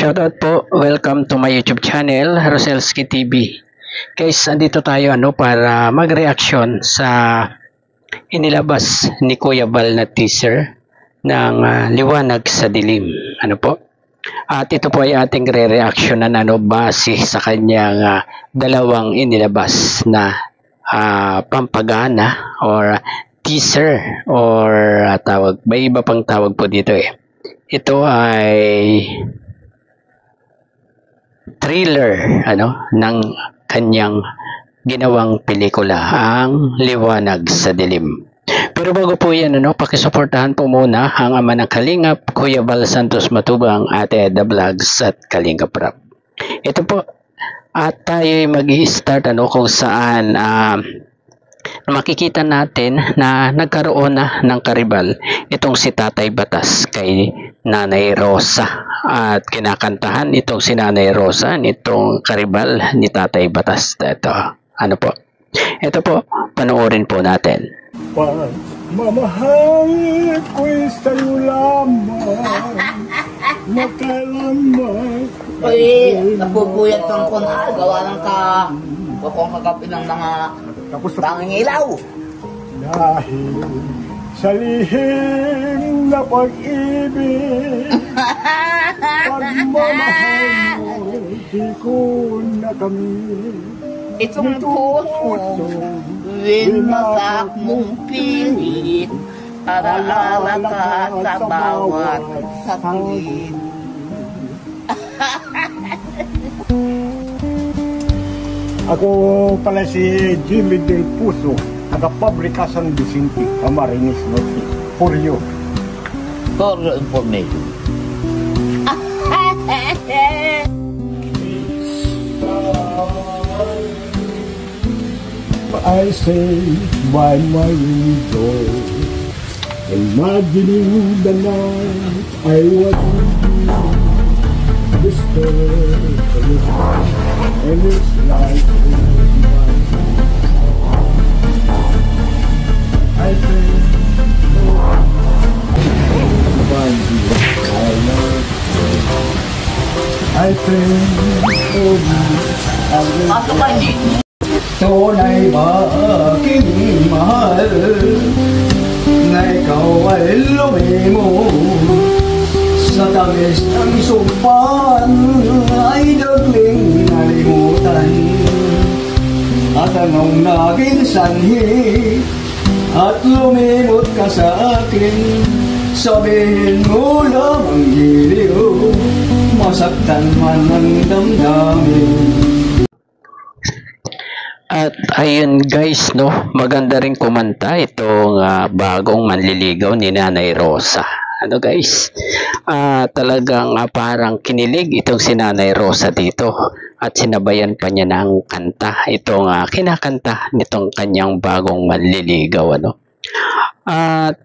Shoutout po, welcome to my YouTube channel, Roselski TV. Guys, andito tayo para mag-reaction sa inilabas ni Kuya Val na teaser ng Liwanag sa Dilim. At ito po ay ating re-reaction na base sa kanyang dalawang inilabas na pampagana or teaser or tawag, may iba pang tawag po dito eh. Ito ay thriller ng kanyang ginawang pelikula, ang Liwanag sa Dilim. Pero bago po yan, pakisuportahan po muna ang ama ng Kalingap, Kuya Val Santos Matubang, Ate Edda Vlogs at Kalingap Rap. Ito po, at tayo mag-i-start kung saan makikita natin na nagkaroon na ng karibal itong si Tatay Batas kay Nanay Rosa, at kinakantahan itong si Nanay Rosa nitong karibal ni Tatay Batas. Ito po, panoorin po natin. Pagmamahal ko'y sa'yo lamang, nakalaman. Uy, napupuyat ng kuna, gawa ng kung kagapin ng mga pangingilaw. Dahil sa lihim na pag-ibig, pagmamahal mo, di ko nakamit. Itong puso, winasak mong pilit, para alaka sa bawat sakit. Ako pala si Jimmy Del Puso, taga-pabrika San Vicente, Camarines Norte. For you. For information. I say by my window, imagining the night I was disturbed, and it's like I think tunay ba aking mahal na ikaw ay lumimo sa tamis ng sumpan ay dagling nalimutan, at anong naging sanhi at lumimot ka sa akin, sabihin mo lamang giliw, masaktan man ang damdamin. At ayun guys, maganda rin kumanta itong bagong manliligaw ni Nanay Rosa. Guys, talagang parang kinilig itong si Nanay Rosa dito, at sinabayan pa niya ng kanta itong kinakanta nitong kanyang bagong manliligaw. At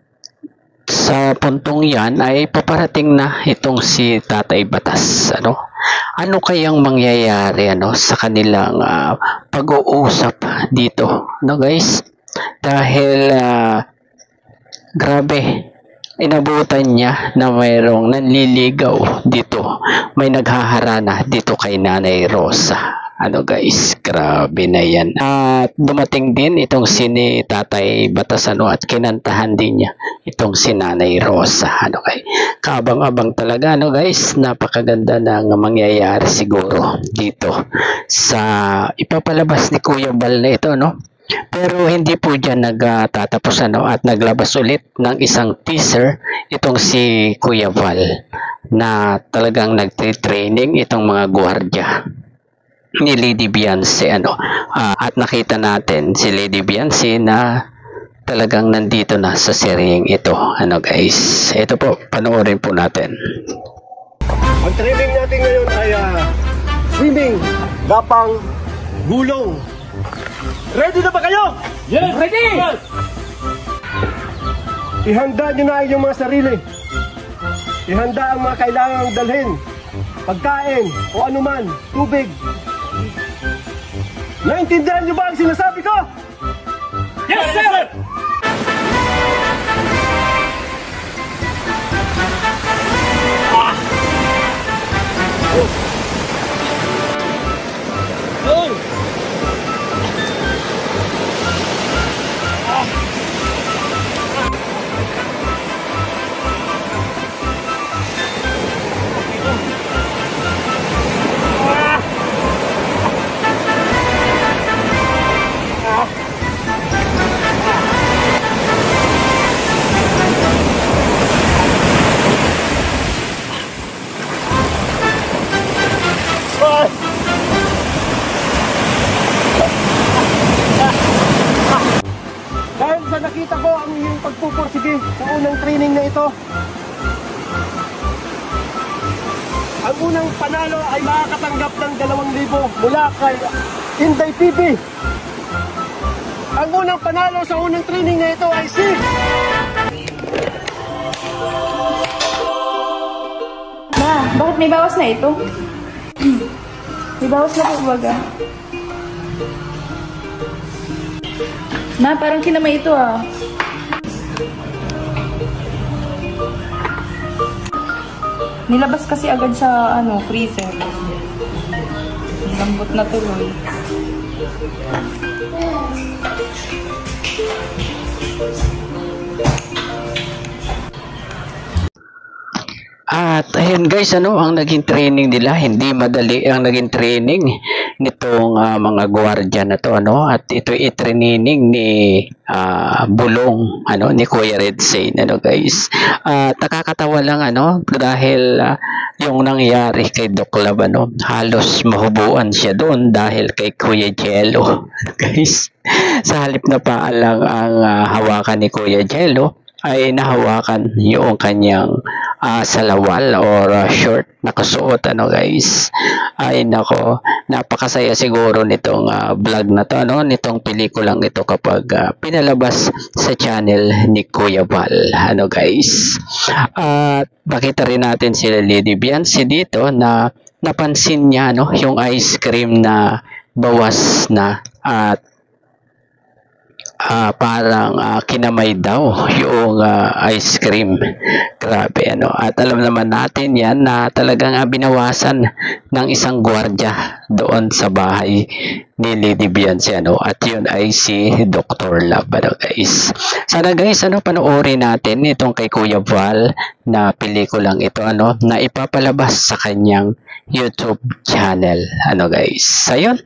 sa puntong yan ay paparating na itong si Tatay Batas. Ano kayang mangyayari sa kanilang pag-uusap dito, guys? Dahil grabe, inabutan niya na mayroong nanliligaw dito, may naghaharana dito kay Nanay Rosa. Guys, grabe na yan. At dumating din itong si Tatay Batas at kinantahan din niya itong si Nanay Rosa. Kaabang-abang talaga guys, napakaganda ng mangyayari siguro dito sa ipapalabas ni Kuya Val na ito, Pero hindi po dyan nagtatapos at naglabas ulit ng isang teaser itong si Kuya Val na talagang nagtitraining itong mga gwardiya ni Lady Beyonce. At nakita natin si Lady Beyonce na talagang nandito na sa seryeng ito. Guys, ito po, panoorin po natin. Ang training natin ngayon ay swimming, gapang, gulong. Ready na ba kayo? Yes! Ready! Yes! Ihanda nyo na inyong mga sarili. Ihanda ang mga kailangang dalhin, pagkain o anuman, tubig. Naintindihan nyo ba ang sinasabi ko? Yes, sir! Dahil sa nakita ko ang iyong pagpupursige sa unang training na ito, ang unang panalo ay makakatanggap ng 2,000 mula kay Inday PB. Ang unang panalo sa unang training na ito ay si... Ma, bakit may bawas na ito? May bawas na po baga. Ma, parang kinamay ito ah. Nilabas kasi agad sa freezer. Lambot na tuloy. At ayun guys, ang naging training nila, hindi madali ang naging training nitong mga gwardiya na to, at ito i-training ni Bulong, ni Kuya Red Zane, guys. Nakakatawa lang, dahil yung nangyari kay Doc Lab, halos mahubuan siya doon dahil kay Kuya Jello, guys. Sa halip na paalang ang hawakan ni Kuya Jello, ay nahawakan yung kanyang salawal or short na kasuot, guys. Ay nako, napakasaya siguro nitong vlog na to, nitong pelikulang ito kapag pinalabas sa channel ni Kuya Val, guys. At nakita rin natin sila Lady Biancy dito na napansin niya, yung ice cream na bawas na at parang kinamay daw yung ice cream. Grabe, at alam naman natin yan na talagang binawasan ng isang gwardiya doon sa bahay ni Lady Biancy, at yun ay si Dr. Lab, guys. Sana guys, panoorin natin itong kay Kuya Val na pelikulang ito, na ipapalabas sa kanyang YouTube channel, guys. Ayun,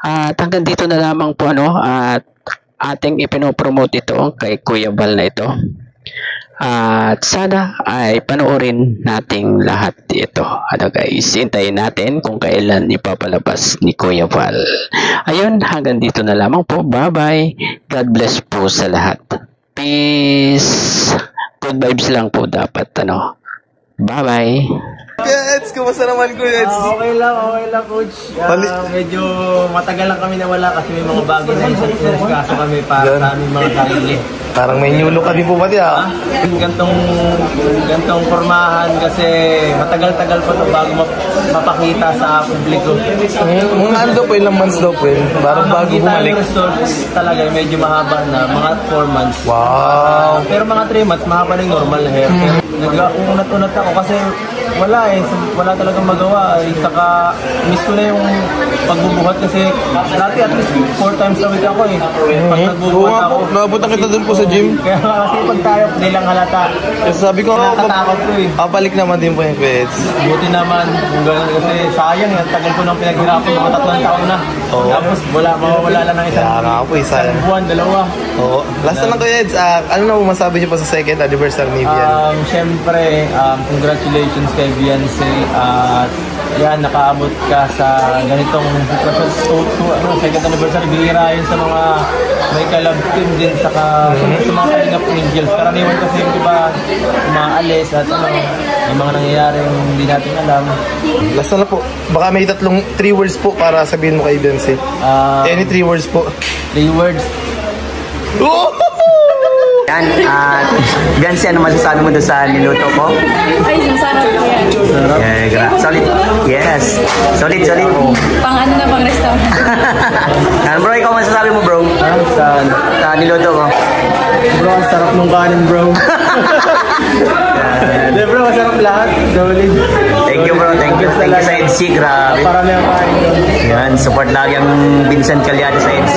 at hanggang dito na lamang po, at ating ipinopromote ito kay Kuya Val na ito. At sana ay panoorin nating lahat ito. Guys, hintayin natin kung kailan ipapalabas ni Kuya Val. Ayun, hanggang dito na lamang po. Bye-bye. God bless po sa lahat. Peace. Good vibes lang po dapat, Bye-bye. Eds, kumusta naman, Kuya Eds? Okay lang, coach. Medyo matagal lang kami nawala kasi may mga bagay na kaso kami para sa aming mga sarili. Parang may new look ka din po pati, Gantong formahan kasi matagal-tagal pa ito bago mapakita sa publiko. Mga ano daw po, ilang months daw po, parang bago bumalik. Talaga, medyo mahaba na, mga 4 months. Wow! Pero mga 3 months, mahaba na yung normal hair. Nag-unat-unat ako kasi wala talagang magawa. Saka miss ko na yung pagbubuhat kasi dati at least 4 times a week ako Pag nagbubuhat ako. Naabutan kita dun po sa gym. Kaya kasi pag tayo, hindi lang halata. Sabi ko, nakatakot ko Balik naman din po yung Kuya Eds. Buti naman, kung gano'n kasi sayang ang tagal ko nang pinaghirapan, mga 3 taon na. Tapos mawawala lang ng isang buwan, 2. Oo. Last na lang Kuya Eds, ano na masabi niyo po sa second anniversary ni Bian? Siyempre, congratulations kay Biancy at yan, nakaabot ka sa ganitong second anniversary. Bihira yun sa mga may kalab team din sa mga Kalingap Angels. Karaniwan kasi yung umaalis at may mga nangyayari yung hindi natin alam. Last na po, baka may 3 words po para sabihin mo kay Biancy. Any 3 words po? 3 words. Yan, Biancy, ano masasabi mo doon sa niluto ko? Ay, sarap po yan. Solid. Yes. Solid. Pang restaurant. Bro, ikaw masasabi mo, bro? Sa niluto ko? Bro, ang sarap nung kanin, bro. Bro, masarap lahat. Solid. Thank you, bro. Thank you. thank you sa EDC. Grabe. Parami ang kain doon. Yan, support lagi ang Vincent Calyado sa EDC.